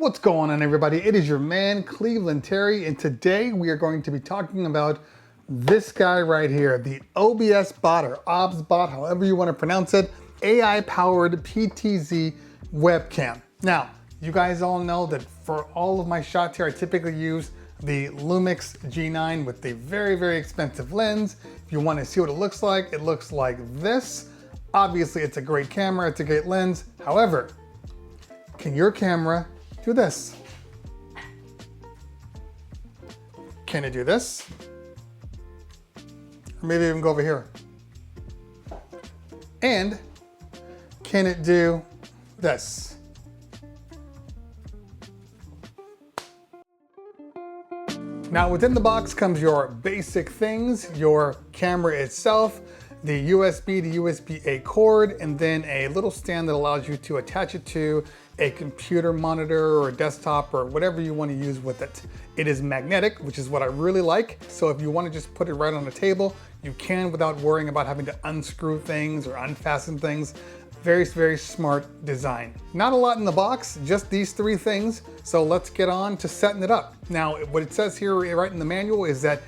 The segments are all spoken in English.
What's going on, everybody? It is your man, Cleveland Terry, and today we are going to be talking about this guy right here, the Obsbot or Obsbot, however you want to pronounce it, AI-powered PTZ webcam. Now, you guys all know that for all of my shots here, I typically use the Lumix G9 with the very, very expensive lens. If you want to see what it looks like this. Obviously, it's a great camera, it's a great lens. However, can your camera do this? Can it do this? Or maybe even go over here. And can it do this? Now within the box comes your basic things, your camera itself, the USB to USB-A cord, and then a little stand that allows you to attach it to a computer monitor or a desktop or whatever you want to use with it. It is magnetic, which is what I really like. So if you want to just put it right on the table, you can without worrying about having to unscrew things or unfasten things. Very, very smart design. Not a lot in the box, just these three things. So let's get on to setting it up. Now, what it says here right in the manual is that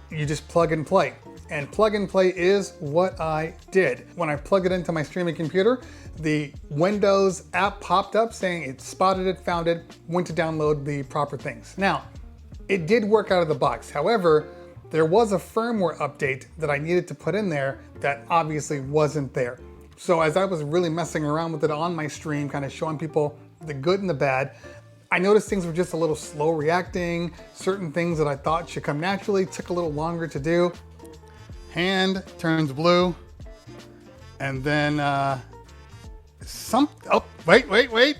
you just plug and play. And plug and play is what I did. When I plugged it into my streaming computer, the Windows app popped up saying it spotted it, found it, went to download the proper things. Now, it did work out of the box. However, there was a firmware update that I needed to put in there that obviously wasn't there. So as I was really messing around with it on my stream, kind of showing people the good and the bad, I noticed things were just a little slow reacting. Certain things that I thought should come naturally took a little longer to do. Hand turns blue, and then oh, wait.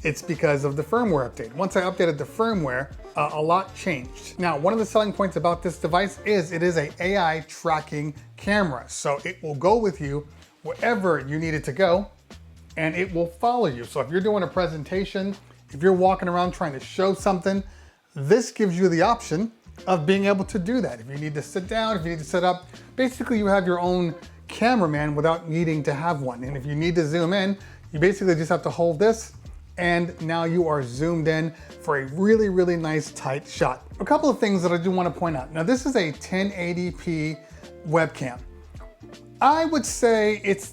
It's because of the firmware update. Once I updated the firmware, a lot changed. Now, one of the selling points about this device is it is an AI tracking camera. So it will go with you wherever you need it to go, and it will follow you. So if you're doing a presentation, if you're walking around trying to show something, this gives you the option of being able to do that. If you need to sit down, if you need to sit up, basically you have your own cameraman without needing to have one. And if you need to zoom in, you basically just have to hold this, and now you are zoomed in for a really, really nice tight shot. A couple of things that I do want to point out. Now this is a 1080p webcam. I would say it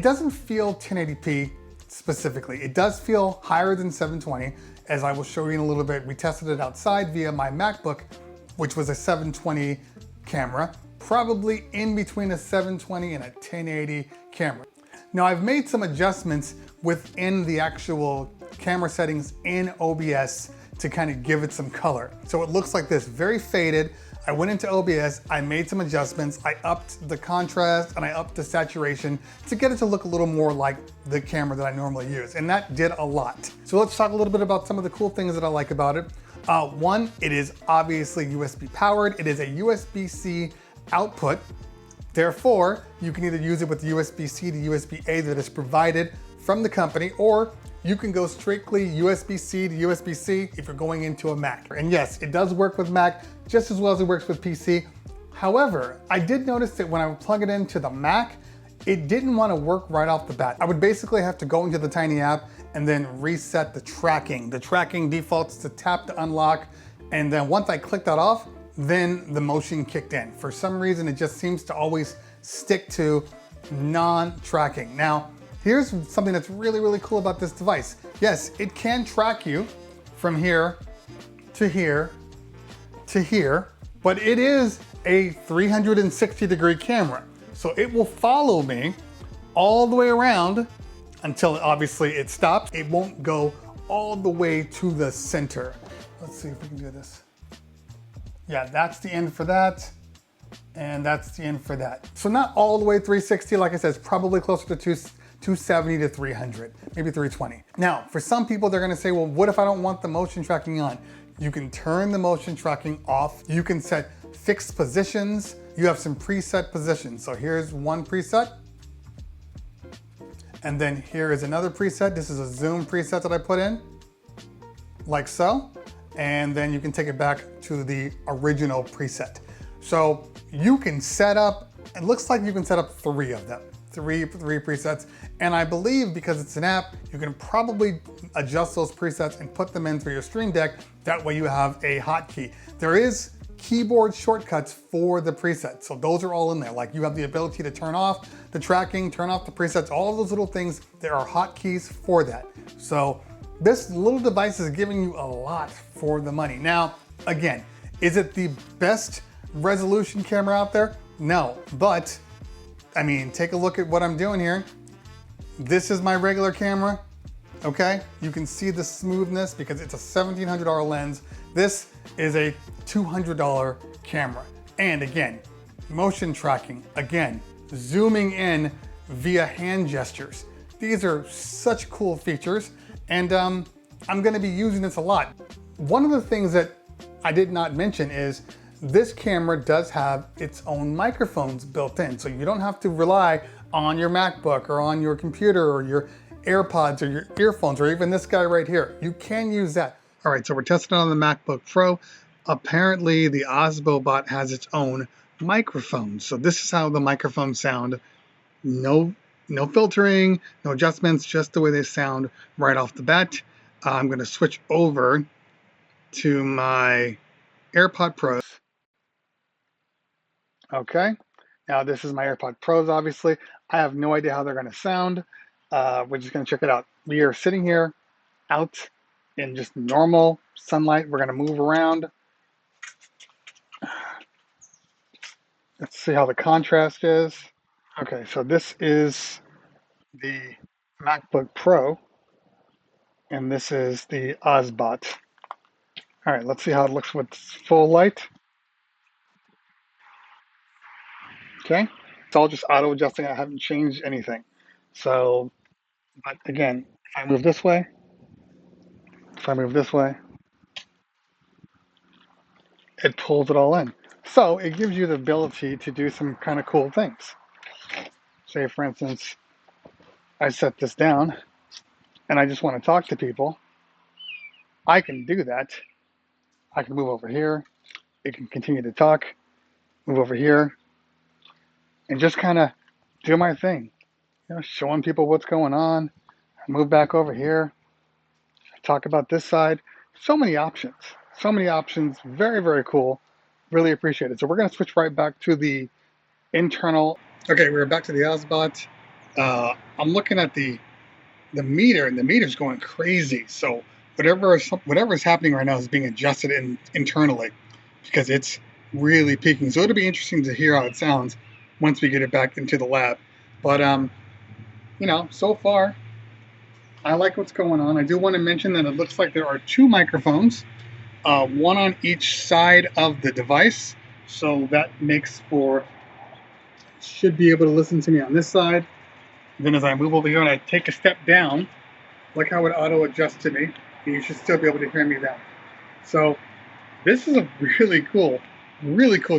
doesn't feel 1080p specifically. It does feel higher than 720, as I will show you in a little bit. We tested it outside via my MacBook, which was a 720 camera, probably in between a 720 and a 1080 camera. Now I've made some adjustments within the actual camera settings in OBS to kind of give it some color. So it looks like this, very faded. I went into OBS, I made some adjustments, I upped the contrast and I upped the saturation to get it to look a little more like the camera that I normally use, and that did a lot. So let's talk a little bit about some of the cool things that I like about it. One, it is obviously USB powered. It is a USB-C output. Therefore, you can either use it with USB-C to USB-A that is provided from the company, or you can go strictly USB-C to USB-C if you're going into a Mac. And yes, it does work with Mac just as well as it works with PC. However, I did notice that when I would plug it into the Mac, it didn't want to work right off the bat. I would basically have to go into the Tiny app and then reset the tracking. The tracking defaults to tap to unlock, and then once I clicked that off, then the motion kicked in. For some reason, it just seems to always stick to non-tracking. Now, here's something that's really, really cool about this device. Yes, it can track you from here to here to here, but it is a 360-degree camera. So it will follow me all the way around until obviously it stops. It won't go all the way to the center. Let's see if we can do this. Yeah, that's the end for that. And that's the end for that. So not all the way 360, like I said, it's probably closer to 270 to 300, maybe 320. Now, for some people, they're gonna say, well, what if I don't want the motion tracking on? You can turn the motion tracking off. You can set fixed positions. You have some preset positions. So here's one preset. And then here is another preset. This is a zoom preset that I put in, like so. And then you can take it back to the original preset. So you can set up, it looks like you can set up 3 of them. three presets. And I believe because it's an app, you can probably adjust those presets and put them in through your Stream Deck. That way you have a hotkey. There is keyboard shortcuts for the presets. So those are all in there. Like you have the ability to turn off the tracking, turn off the presets, all of those little things. There are hotkeys for that. So this little device is giving you a lot for the money. Now, again, is it the best resolution camera out there? No, but I mean, take a look at what I'm doing here. This is my regular camera, okay? You can see the smoothness because it's a $1,700 lens. This is a $200 camera. And again, motion tracking, again, zooming in via hand gestures. These are such cool features, and I'm gonna be using this a lot. One of the things that I did not mention is this camera does have its own microphones built in, so you don't have to rely on your MacBook or on your computer or your AirPods or your earphones or even this guy right here. You can use that. All right, so we're testing it on the MacBook Pro. Apparently the Obsbot has its own microphone. So this is how the microphones sound. No filtering, no adjustments, just the way they sound right off the bat. I'm gonna switch over to my AirPod Pros. Okay, now this is my AirPod Pros, obviously. I have no idea how they're gonna sound. We're just gonna check it out. We are sitting here out in just normal sunlight. We're gonna move around. Let's see how the contrast is. Okay, so this is the MacBook Pro, and this is the Obsbot. All right, let's see how it looks with full light. Okay, it's all just auto adjusting. I haven't changed anything. So, but again, if I move this way, it pulls it all in. So it gives you the ability to do some kind of cool things. Say, for instance, I set this down and I just want to talk to people. I can do that. I can move over here. It can continue to talk, move over here, and just kind of do my thing. You know, showing people what's going on. Move back over here. Talk about this side. So many options. So many options. Very, very cool. Really appreciate it. So we're going to switch right back to the internal. Okay, we're back to the Obsbot. I'm looking at the meter, and the meter's going crazy. So whatever is happening right now is being adjusted internally because it's really peaking. So it'll be interesting to hear how it sounds once we get it back into the lab. But you know, so far I like what's going on. I do want to mention that it looks like there are two microphones, one on each side of the device. So that makes for, should be able to listen to me on this side. Then as I move over here and I take a step down, look how it auto adjusts to me. And you should still be able to hear me then. So this is a really cool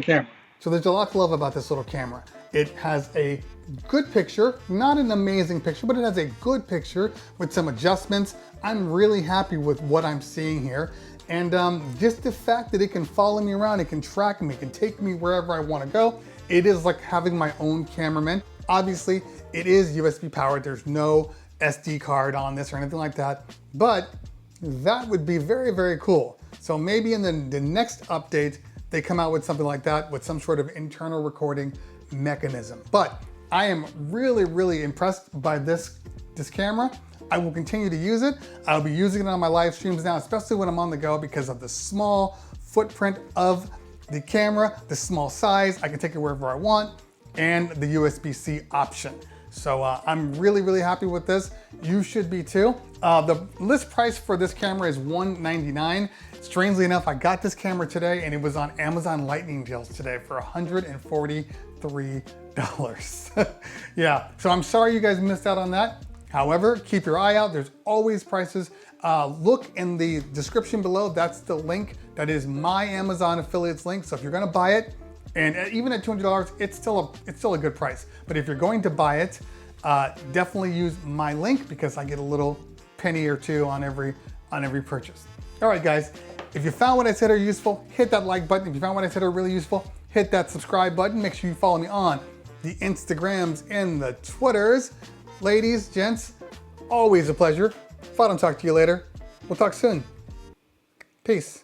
camera. So there's a lot to love about this little camera. It has a good picture, not an amazing picture, but it has a good picture with some adjustments. I'm really happy with what I'm seeing here. And just the fact that it can follow me around, it can track me, it can take me wherever I want to go. It is like having my own cameraman. Obviously, it is USB powered. There's no SD card on this or anything like that, but that would be very, very cool. So maybe in the next update, they come out with something like that with some sort of internal recording mechanism. But I am really, really impressed by this camera. I will continue to use it. I'll be using it on my live streams now, especially when I'm on the go because of the small footprint of the camera, the small size. I can take it wherever I want, and the USB-C option. So I'm really, really happy with this. You should be too. The list price for this camera is $199. Strangely enough, I got this camera today and it was on Amazon Lightning deals today for $143. Yeah, so I'm sorry you guys missed out on that. However, keep your eye out. There's always prices. Look in the description below. That's the link. That is my Amazon affiliates link. So if you're gonna buy it, and even at $200, it's still a good price. But if you're going to buy it, definitely use my link because I get a little penny or two on every purchase. All right, guys, if you found what I said are useful, hit that like button. If you found what I said are really useful, hit that subscribe button. Make sure you follow me on the Instagrams and the Twitters. Ladies, gents, always a pleasure. If I don't talk to you later, we'll talk soon. Peace.